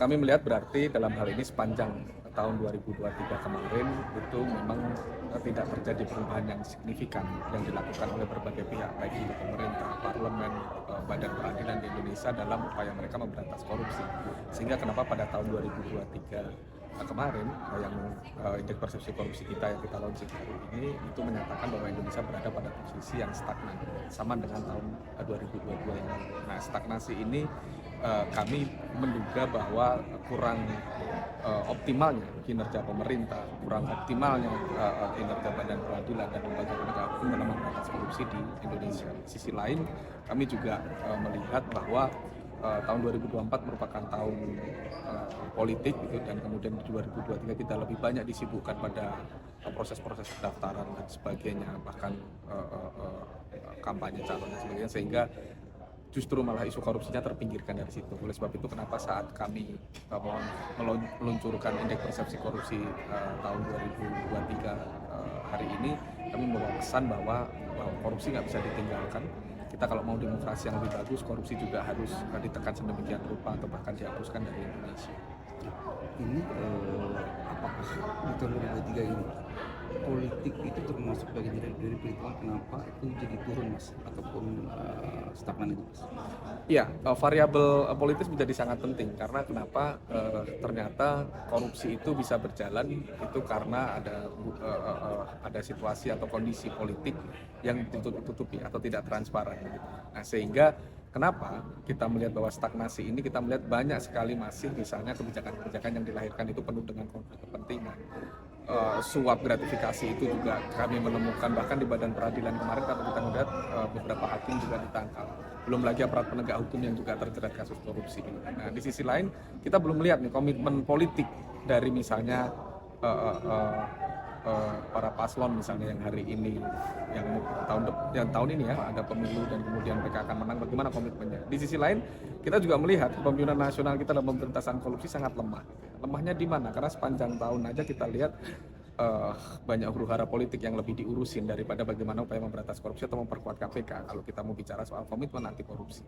kami melihat berarti dalam hal ini sepanjang tahun 2023 kemarin itu memang tidak terjadi perubahan yang signifikan yang dilakukan oleh berbagai pihak, baik itu pemerintah, parlemen, badan peradilan di Indonesia dalam upaya mereka memberantas korupsi. Sehingga kenapa pada tahun 2023 kemarin yang indeks persepsi korupsi kita yang kita launching hari ini itu menyatakan bahwa Indonesia berada pada posisi yang stagnan sama dengan tahun 2022 yang lalu. Nah, stagnasi ini kami menduga bahwa kurang optimalnya kinerja pemerintah, kurang optimalnya kinerja badan peradilan dan lembaga penegak hukum dalam memberantas korupsi di Indonesia. Di sisi lain, kami juga melihat bahwa tahun 2024 merupakan tahun politik gitu, dan kemudian di 2023 kita lebih banyak disibukkan pada proses-proses pendaftaran dan sebagainya, bahkan kampanye calon dan sebagainya, sehingga justru malah isu korupsinya terpinggirkan dari situ. Oleh sebab itu kenapa saat kami meluncurkan indeks persepsi korupsi tahun 2023 hari ini, kami membawa pesan bahwa korupsi nggak bisa ditinggalkan. Kita kalau mau demokrasi yang lebih bagus, korupsi juga harus ditekan sedemikian rupa atau bahkan dihapuskan dari Indonesia. Ini apakah di tahun 2023 ini politik itu termasuk bagian dari perhitungan kenapa itu jadi turun, Mas, ataupun stagnan itu, Mas? Iya, variabel politis menjadi sangat penting karena kenapa ternyata korupsi itu bisa berjalan itu karena ada situasi atau kondisi politik yang ditutup-tutupi atau tidak transparan. Nah, sehingga kenapa kita melihat bahwa stagnasi ini, kita melihat banyak sekali masih misalnya kebijakan-kebijakan yang dilahirkan itu penuh dengan konflik kepentingan. Suap gratifikasi itu juga kami menemukan bahkan di badan peradilan kemarin kalau kita melihat beberapa hakim juga ditangkap, belum lagi aparat penegak hukum yang juga terjerat kasus korupsi. Nah, di sisi lain kita belum melihat nih komitmen politik dari misalnya para paslon misalnya yang hari ini yang tahun ini ya ada pemilu dan kemudian mereka akan menang, bagaimana komitmennya. Di sisi lain kita juga melihat kepemimpinan nasional kita dalam pemberantasan korupsi sangat lemah. Lemahnya di mana? Karena sepanjang tahun aja kita lihat banyak huru-hara politik yang lebih diurusin daripada bagaimana upaya memberantas korupsi atau memperkuat KPK kalau kita mau bicara soal komitmen anti korupsi.